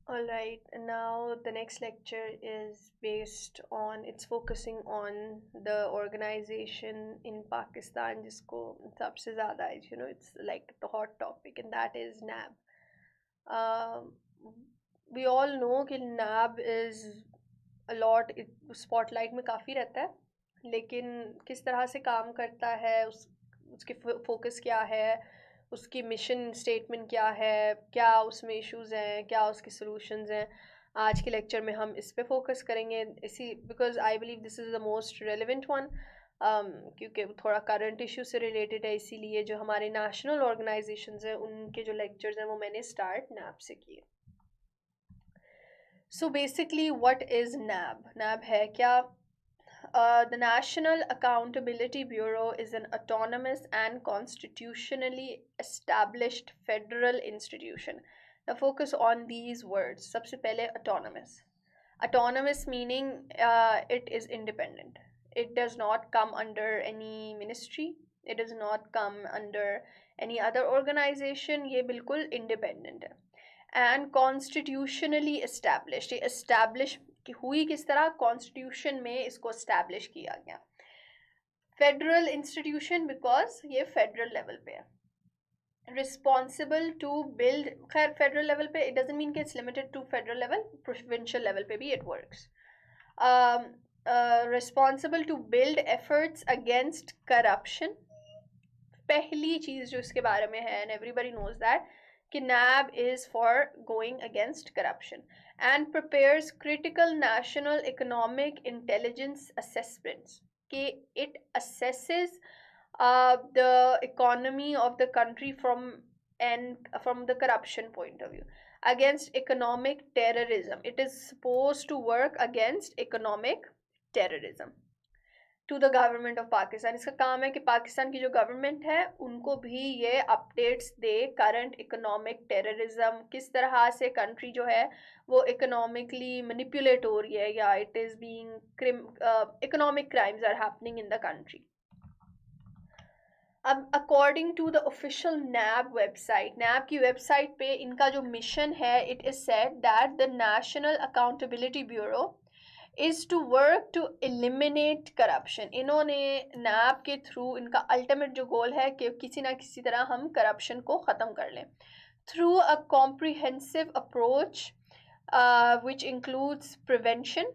All right, now the next lecture is based on, it's focusing on the organization in Pakistan जिसको सबसे ज़्यादा है, it's like the hot topic, and that is NAB. Um, we all know कि NAB is a lot, spotlight में काफ़ी रहता है, लेकिन किस तरह से काम करता है, उसके फोकस क्या है, उसकी मिशन स्टेटमेंट क्या है, क्या उसमें इश्यूज हैं, क्या उसके सॉल्यूशंस हैं, आज के लेक्चर में हम इस पे फोकस करेंगे। इसी because I believe this is the most relevant one, क्योंकि थोड़ा करंट इशू से रिलेटेड है, इसीलिए जो हमारे नेशनल ऑर्गेनाइजेशंस हैं उनके जो लेक्चर्स हैं वो मैंने स्टार्ट नैब से किए। सो बेसिकली व्हाट इज़ नैब? नैब है क्या? The National Accountability Bureau is an autonomous and constitutionally established federal institution. Now focus on these words. सबसे पहले autonomous. Autonomous meaning it is independent. It does not come under any ministry. It does not come under any other organization. ये बिल्कुल independent है. And constitutionally established. ये establish कि हुई किस तरह? कॉन्स्टिट्यूशन में इसको एस्टैब्लिश किया गया। फेडरल इंस्टीट्यूशन बिकॉज ये फेडरल लेवल पे है। रिस्पॉन्सिबल टू बिल्ड, खैर फेडरल लेवल पे इट डजंट मीन कि it's limited to federal level, provincial level पे भी it works. Responsible to build efforts against corruption. पहली चीज जो इसके बारे में है, एंड एवरीबडी नोज दैट, कि NAB is for going against corruption and prepares critical national economic intelligence assessments. कि it assesses the economy of the country from the corruption point of view, against economic terrorism. It is supposed to work against economic terrorism to the government of Pakistan. इसका काम है कि पाकिस्तान की जो government है उनको भी ये अपडेट्स दे, करंट इकोनॉमिक टेररिज्म, किस तरह से कंट्री जो है वो इकोनॉमिकली मैनिपुलेट हो रही है, या it is being economic crimes are happening in the country. अब according to the official NAB website, NAB की वेबसाइट पे इनका जो मिशन है, it is said that the national accountability bureau is to work to eliminate corruption. इन्होंने नैब के through, इनका ultimate जो गोल है कि किसी ना किसी तरह हम करप्शन को ख़त्म कर लें through a comprehensive approach which includes prevention,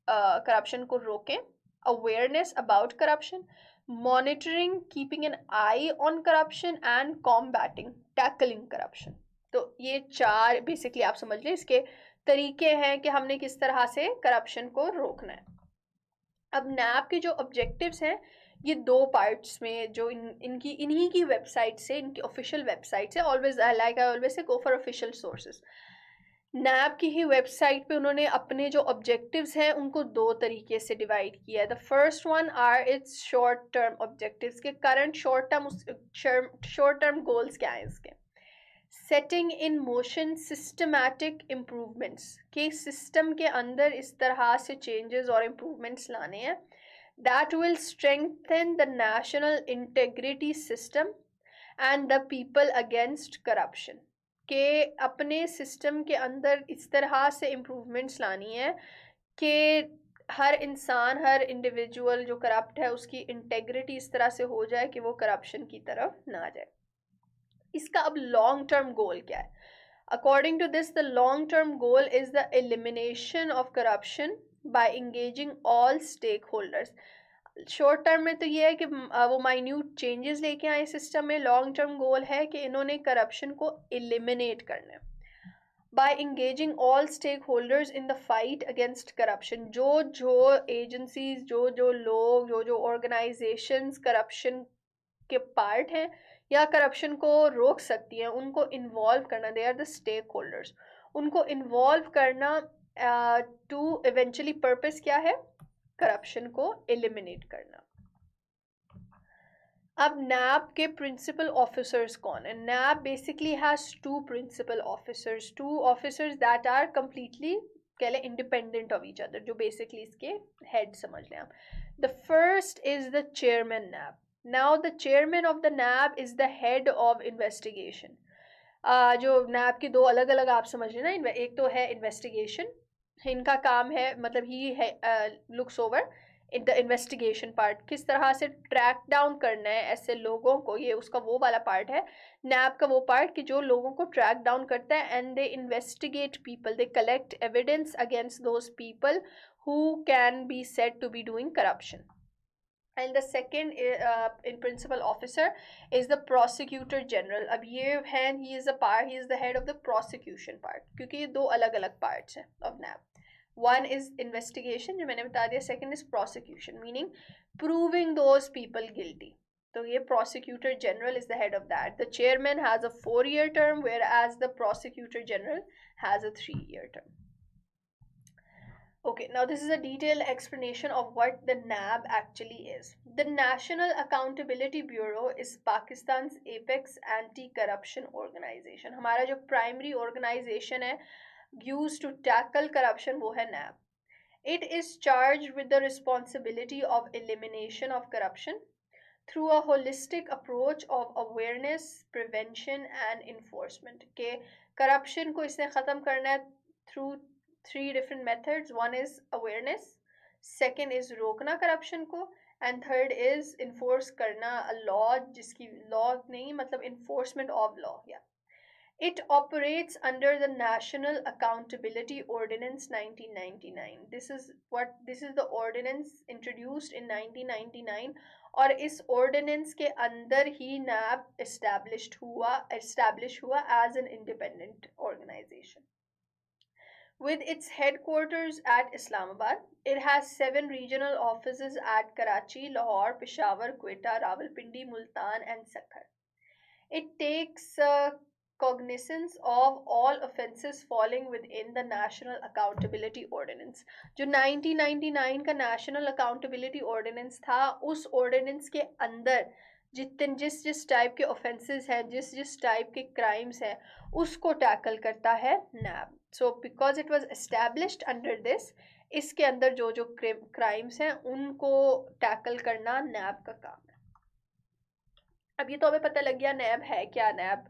corruption को रोकें, awareness about corruption, monitoring, keeping an I on corruption, and combating, tackling corruption. तो ये चार बेसिकली आप समझ लें इसके तरीके हैं कि हमने किस तरह से करप्शन को रोकना है। अब नैब के जो ऑब्जेक्टिव्स हैं ये दो पार्ट्स में, जो इन्हीं की वेबसाइट से, इनकी ऑफिशियल वेबसाइट से, always like I always say go for official sources. NAB की ही वेबसाइट पे उन्होंने अपने जो ऑब्जेक्टिव्स हैं उनको दो तरीके से डिवाइड किया है। The first one are its short term objectives, के करंट शॉर्ट टर्म गोल्स क्या हैं इसके। Setting in motion systematic improvements, के सिस्टम के अंदर इस तरह से चेंजेस और इम्प्रूवमेंट्स लाने हैं that will strengthen the national integrity system and the people against corruption. के अपने सिस्टम के अंदर इस तरह से इम्प्रूवमेंट्स लानी है कि हर इंसान, हर इंडिविजुअल जो करप्ट है उसकी इंटेग्रिटी इस तरह से हो जाए कि वो करप्शन की तरफ ना जाए। इसका अब लॉन्ग टर्म गोल क्या है? According to this the long term goal is the elimination of corruption by engaging all stakeholders. Short term में तो ये है कि वो माइन्यूट चेंजेस लेके आए सिस्टम में। लॉन्ग टर्म गोल है कि इन्होंने करप्शन को एलिमिनेट करना है by engaging all stakeholders in the fight against corruption. जो जो एजेंसीज, जो जो लोग, जो जो ऑर्गेनाइजेशंस करप्शन के पार्ट हैं या करप्शन को रोक सकती हैं, उनको इन्वॉल्व करना। They are the stakeholders, उनको इन्वॉल्व करना टू इवेंचुअली पर्पस क्या है? करप्शन को एलिमिनेट करना। अब नैब के प्रिंसिपल ऑफिसर्स कौन है? NAB basically has two principal officers, two officers that are completely कह लें इंडिपेंडेंट ऑफ ईच अदर, जो बेसिकली इसके हेड समझ लें आप। The first is the chairman NAB. Now the chairman of the NAB is the head of investigation. जो नैब की दो अलग अलग आप समझ रहे ना, एक तो है इन्वेस्टिगेशन, इनका काम है मतलब ही है looks over the investigation part, किस तरह से ट्रैक डाउन करना है ऐसे लोगों को, ये उसका वो वाला पार्ट है। नैब का वो पार्ट कि जो लोगों को ट्रैक डाउन करता है and they investigate people, they collect evidence against those people who can be said to be doing corruption. And the second in principal officer is the prosecutor general. अब ये है, he is the head of the prosecution part, क्योंकि ये दो अलग अलग parts हैं of NAB. One is investigation जो मैंने बता दिया, second is prosecution meaning proving those people guilty. तो ये prosecutor general is the head of that. The chairman has a 4-year term, whereas the prosecutor general has a 3-year term. Okay, now this is a detailed explanation of what the NAB actually is. The National Accountability Bureau is Pakistan's apex anti-corruption organization. हमारा जो primary organization है used to tackle corruption वो है NAB. It is charged with the responsibility of elimination of corruption through a holistic approach of awareness, prevention and enforcement. के corruption को इसने ख़त्म करना है through 3 different methods. One is awareness, second is रोकना corruption को, and third is enforce करना a law, जिसकी law नहीं मतलब enforcement of law. Yeah. It operates under the National Accountability Ordinance 1999. This is the ordinance introduced in 1999, और इस ordinance के अंदर ही NAB established हुआ as an independent organization. With its headquarters at Islamabad, it has 7 regional offices at Karachi, Lahore, Peshawar, Quetta, Rawalpindi, Multan and Sakhar. It takes cognizance of all offences falling within the National Accountability Ordinance. जो 1999 का National Accountability Ordinance था, उस ordinance के अंदर जिस type के offences हैं, जिस टाइप के क्राइम्स हैं, उसको टैकल करता है NAB. So because it was established under this, इसके अंदर जो क्राइम्स हैं उनको टैकल करना नैब का काम है. अब ये तो हमें पता लग गया नैब है क्या, नैब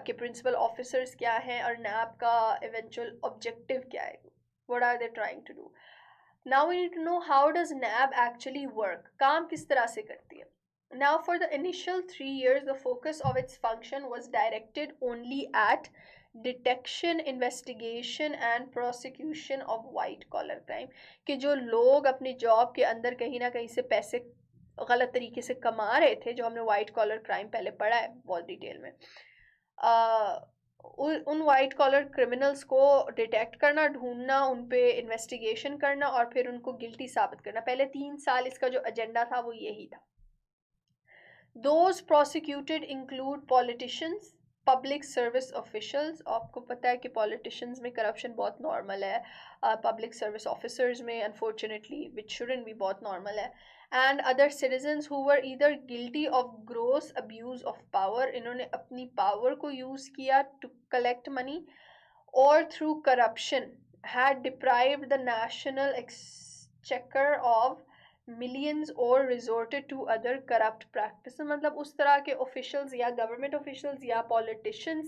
के प्रिंसिपल ऑफिसर्स क्या हैं और नैब का इवेंचुअल ऑब्जेक्टिव क्या है, what are they trying to do. Now we need to know how does NAB actually work, काम किस तरह से करती है. Now, for the initial 3 years, the focus of its function was directed only at detection, investigation and prosecution of white collar crime. कि जो लोग अपनी जॉब के अंदर कहीं ना कहीं से पैसे गलत तरीके से कमा रहे थे, जो हमने white collar crime पहले पढ़ा है बहुत डिटेल में, उन वाइट कॉलर क्रिमिनल्स को डिटेक्ट करना, ढूंढना, उन पे इन्वेस्टिगेशन करना और फिर उनको गिल्टी साबित करना. पहले 3 साल इसका जो एजेंडा था वो यही था. Those prosecuted include politicians, public service officials. आपको पता है कि politicians में corruption बहुत normal है, public service officers में unfortunately, which shouldn't be, बहुत normal है, and other citizens who were either guilty of gross abuse of power, इन्होंने अपनी power को use किया to collect money, or through corruption had deprived the national exchequer of millions or resorted to other corrupt practices. मतलब उस तरह के officials या government officials या politicians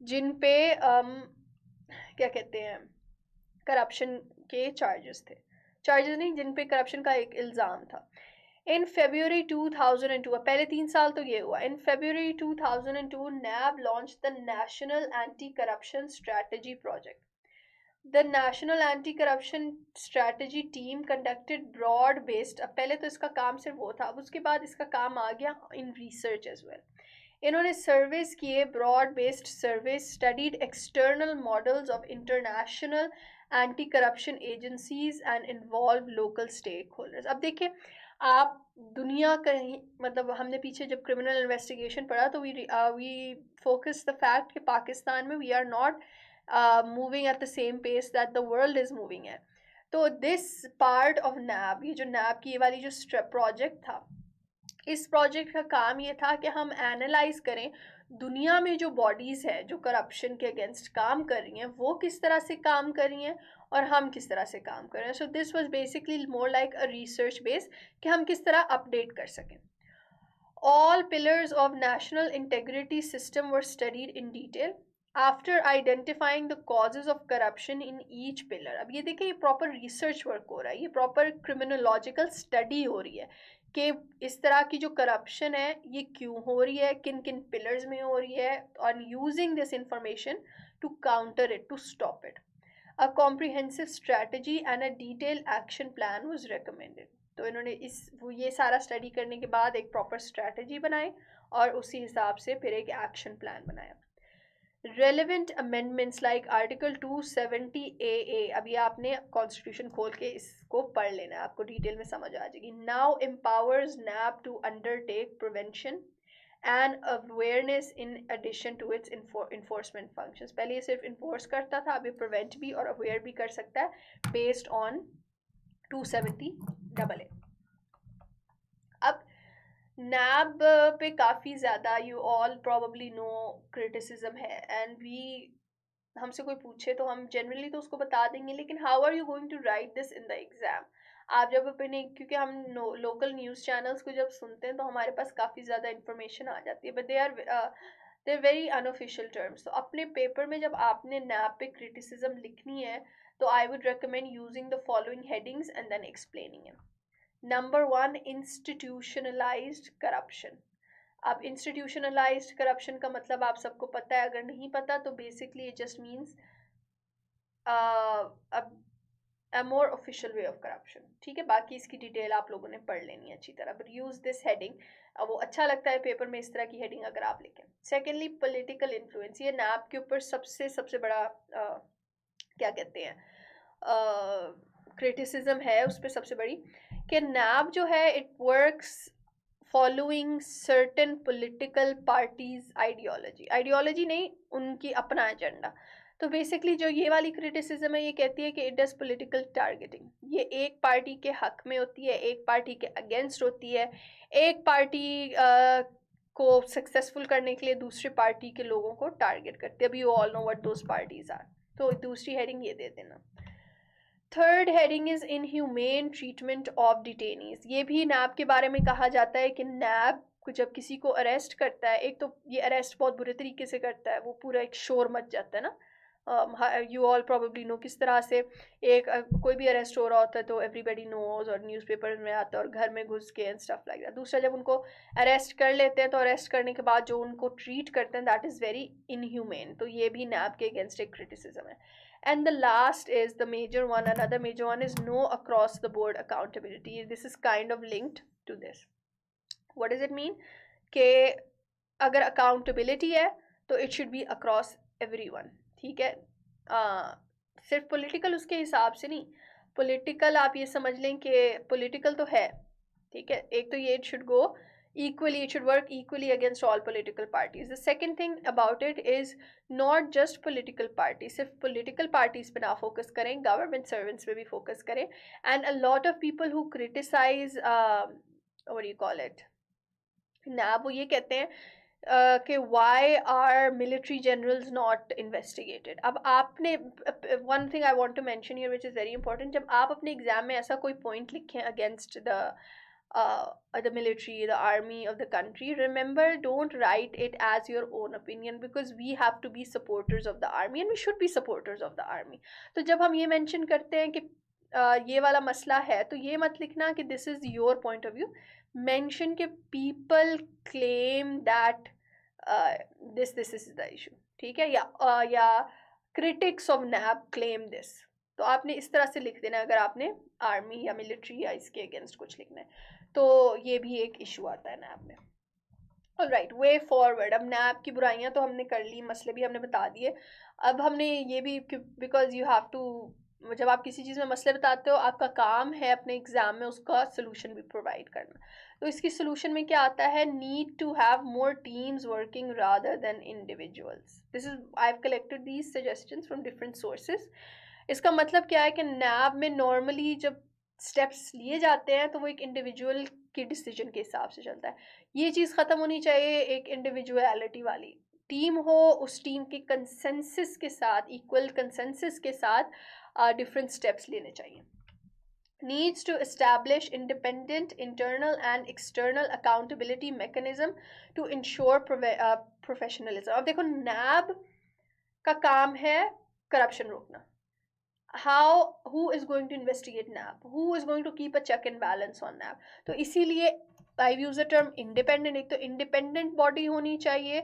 जिन पे क्या कहते हैं corruption के charges थे, charges नहीं, जिन पे corruption का एक इल्ज़ाम था. In February 2002, पहले 3 साल तो ये हुआ. In February 2002, NAB launched the National Anti-Corruption Strategy Project. The National Anti-Corruption Strategy Team conducted broad-based, अब पहले तो इसका काम सिर्फ वो था, अब उसके बाद इसका काम आ गया in research as well. इन्होंने सर्वेस किए, broad-based surveys, studied external models of international anti-corruption agencies and involved local stakeholders. अब देखिए आप दुनिया कहीं, मतलब हमने पीछे जब क्रिमिनल इन्वेस्टिगेशन पढ़ा तो we focus the fact कि पाकिस्तान में we are not moving at the same pace that the world is moving at. तो this part of NAB, ये जो NAB की ये वाली जो project था, इस project का काम ये था कि हम analyze करें दुनिया में जो bodies हैं जो corruption के against काम कर रही हैं वो किस तरह से काम कर रही हैं और हम किस तरह से काम कर रहे हैं. So this was basically more like a research base कि हम किस तरह update कर सकें. All pillars of national integrity system were studied in detail. After identifying the causes of corruption in each pillar. अब ये देखिए, ये प्रॉपर रिसर्च वर्क हो रहा है, ये प्रॉपर क्रिमिनोलॉजिकल स्टडी हो रही है कि इस तरह की जो करप्शन है ये क्यों हो रही है, किन किन पिलर्स में हो रही है, और using this information to counter it, to stop it. A comprehensive strategy and a detail action plan was recommended. तो इन्होंने ये सारा स्टडी करने के बाद एक प्रॉपर स्ट्रेटजी बनाई और उसी हिसाब से फिर एक एक्शन प्लान बनाया। Relevant amendments like Article 270 AA, अभी आपने कॉन्स्टिट्यूशन खोल के इसको पढ़ लेना है, आपको डिटेल में समझ आ जाएगी। Now empowers NAB to undertake prevention and awareness in addition to its enforcement functions। पहले ये सिर्फ enforce करता था, अभी prevent भी और aware भी कर सकता है based on 270 AA। अब नैब पे काफ़ी ज़्यादा, you all probably know, criticism है, एंड वी, हमसे कोई पूछे तो हम जनरली तो उसको बता देंगे, लेकिन how are you going to write this in the exam. आप जब अपने, क्योंकि हम लोकल न्यूज़ चैनल्स को जब सुनते हैं तो हमारे पास काफ़ी ज़्यादा इंफॉर्मेशन आ जाती है, but they are very unofficial terms. तो अपने पेपर में जब आपने नैब पे क्रिटिसिज्म लिखनी है तो I would recommend using the following headings and then explaining it. Number one, institutionalized corruption. अब इंस्टीट्यूशनलाइज्ड करप्शन का मतलब आप सबको पता है, अगर नहीं पता तो basically it just means a more official way of corruption. ठीक है, बाकी इसकी डिटेल आप लोगों ने पढ़ लेनी है अच्छी तरह, बट यूज दिस हेडिंग, वो अच्छा लगता है पेपर में इस तरह की हेडिंग अगर आप लिखें। Secondly, political influence. ये नैब के ऊपर सबसे सबसे बड़ा क्या कहते हैं क्रिटिसिज्म है उस पर सबसे बड़ी, कि नैब जो है it works following certain political parties ideology, ideology नहीं, उनकी अपना एजेंडा। तो बेसिकली जो ये वाली क्रिटिसिज्म है ये कहती है कि इट डज पॉलिटिकल टारगेटिंग, ये एक पार्टी के हक में होती है, एक पार्टी के अगेंस्ट होती है, एक पार्टी को सक्सेसफुल करने के लिए दूसरी पार्टी के लोगों को टारगेट करती है। अभी you all know what those parties are. तो दूसरी हेडिंग ये दे देना। Third heading is inhumane treatment of detainees. ये भी नैब के बारे में कहा जाता है कि नैब को जब किसी को अरेस्ट करता है, एक तो ये अरेस्ट बहुत बुरे तरीके से करता है, वो पूरा एक शोर मच जाता है ना, यू ऑल प्रोबेबली नो किस तरह से एक कोई भी अरेस्ट हो रहा होता है तो एवरीबडी नोज और न्यूज़पेपर में आता है और घर में घुस के एंड स्टफ लाइक दैट। दूसरा, जब उनको अरेस्ट कर लेते हैं तो अरेस्ट करने के बाद जो उनको ट्रीट करते हैं दैट इज़ वेरी इनह्यूमेन। तो ये भी नैब के अगेंस्ट एक क्रिटिसिज्म है। And the last is the major one. Another major one is no across the board accountability. This is kind of linked to this. What does it mean? कि अगर accountability है तो it should be across everyone। ठीक है, सिर्फ political उसके हिसाब से नहीं, पॉलिटिकल आप ये समझ लें कि पॉलिटिकल तो है, ठीक है, एक तो ये it should go equally, it should work equally against all political parties. The second thing about it is not just political parties, सिर्फ political parties पे ना focus करें, government servants पे भी focus करें, and a lot of people who criticize what do you call it, ना वो ये कहते हैं कि why are military generals not investigated. अब आपने, one thing I want to mention here which is very important, जब आप अपने एग्जाम में ऐसा कोई पॉइंट लिखें against the military, the army of the country, remember, don't write it as your own opinion, because we have to be supporters of the army and we should be supporters of the army. तो जब हम ये mention करते हैं कि ये वाला मसला है तो ये मत लिखना कि this is your point of view, mention के people claim that this is the issue। ठीक है, या critics of NAB claim this। तो आपने इस तरह से लिख देना अगर आपने आर्मी या मिलिट्री या इसके अगेंस्ट कुछ लिखना है, तो ये भी एक इशू आता है नैब में। Alright, way forward. अब नैब की बुराइयां तो हमने कर ली, मसले भी हमने बता दिए, अब हमने ये भी, बिकॉज यू हैव टू, जब आप किसी चीज़ में मसले बताते हो आपका काम है अपने एग्जाम में उसका सोल्यूशन भी प्रोवाइड करना। तो इसकी सोल्यूशन में क्या आता है, need to have more teams working rather than individuals. This is, I have collected these suggestions from different sources. इसका मतलब क्या है कि नैब में नॉर्मली जब स्टेप्स लिए जाते हैं तो वो एक इंडिविजुअल की डिसीजन के हिसाब से चलता है। ये चीज़ ख़त्म होनी चाहिए, एक इंडिविजुअलिटी वाली टीम हो, उस टीम के कंसेंसस के साथ, इक्वल कंसेंसस के साथ डिफरेंट स्टेप्स लेने चाहिए। needs to establish independent internal and external accountability mechanism to ensure professionalism। अब देखो, नैब का काम है करप्शन रोकना. Who is going to investigate NAB? Who is going to keep a check and balance on NAB? तो इसीलिए I use the term independent. एक तो independent body होनी चाहिए,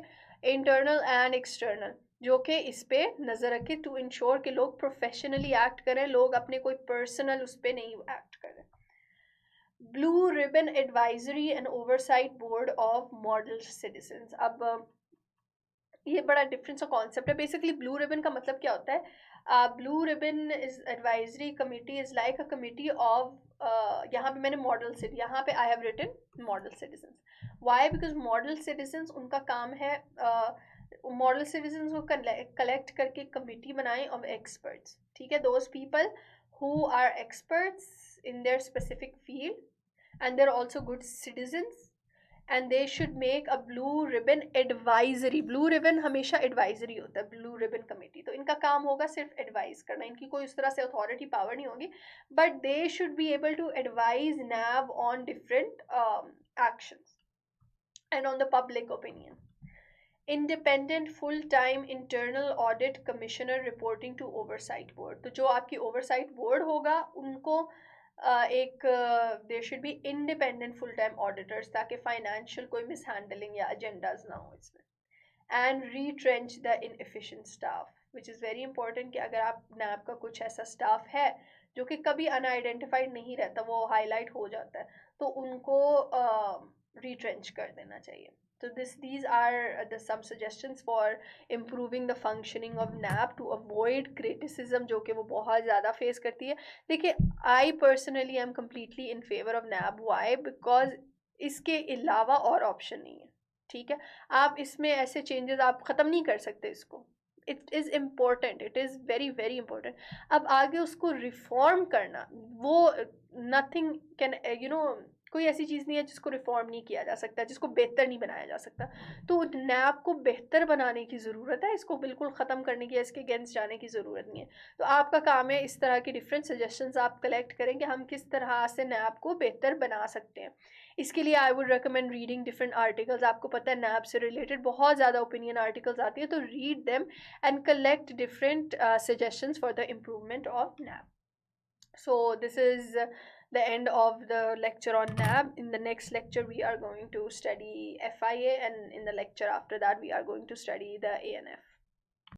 internal and external, जो कि इस पे नजर रखे to ensure कि लोग professionally act करें, लोग अपने कोई personal उस पे नहीं act करें. Blue Ribbon Advisory and Oversight Board of Model Citizens. अब ये बड़ा डिफरेंट सा कॉन्सेप्ट है. बेसिकली ब्लू रिबन का मतलब क्या होता है? Blue ribbon is advisory committee is like a committee of, यहाँ पे मैंने मॉडल सिटी, यहाँ पे I have written model citizens. Why? Because model citizens उनका काम है मॉडल सिटीजन्स को कलेक्ट करके कमिटी बनाएं ऑफ एक्सपर्ट्स. ठीक है, those people who are experts in their specific field and they're also good citizens, and they should make a blue ribbon advisory. blue ribbon हमेशा advisory होता है, blue ribbon committee. तो इनका काम होगा सिर्फ advise करना, इनकी कोई उस तरह से authority power नहीं होगी, but they should be able to advise NAB on different actions and on the public opinion. Independent full-time internal audit commissioner reporting to oversight board. तो जो आपकी oversight board होगा उनको एक there should be independent full time auditors, ताकि financial कोई mishandling या agendas ना हो इसमें. And retrench the inefficient staff, which is very important कि अगर आप नैब का कुछ ऐसा स्टाफ है जो कि कभी अनआइडेंटिफाइड नहीं रहता, वो हाईलाइट हो जाता है, तो उनको रीट्रेंच कर देना चाहिए. So these are the some suggestions for improving the functioning of NAB to avoid criticism जो कि वो बहुत ज़्यादा फेस करती है. देखिए, I personally am completely in favor of NAB. Why? Because इसके अलावा और ऑप्शन नहीं है. ठीक है, आप इसमें ऐसे चेंजेस आप ख़त्म नहीं कर सकते इसको. It is important, it is very very important. अब आगे उसको रिफॉर्म करना, वो नथिंग कैन कोई ऐसी चीज़ नहीं है जिसको रिफॉर्म नहीं किया जा सकता, जिसको बेहतर नहीं बनाया जा सकता. तो नैब को बेहतर बनाने की ज़रूरत है, इसको बिल्कुल ख़त्म करने की, इसके अगेंस्ट जाने की ज़रूरत नहीं है. तो आपका काम है इस तरह की डिफरेंट सजेशंस आप कलेक्ट करें कि हम किस तरह से नैब को बेहतर बना सकते हैं. इसके लिए आई would recommend reading different articles. आपको पता है नैब से रिलेटेड बहुत ज़्यादा ओपिनियन आर्टिकल्स आती है, तो read them and collect different suggestions for the improvement of NAB. So this is the end of the lecture on NAB. In the next lecture we are going to study FIA, and in the lecture after that we are going to study the ANF.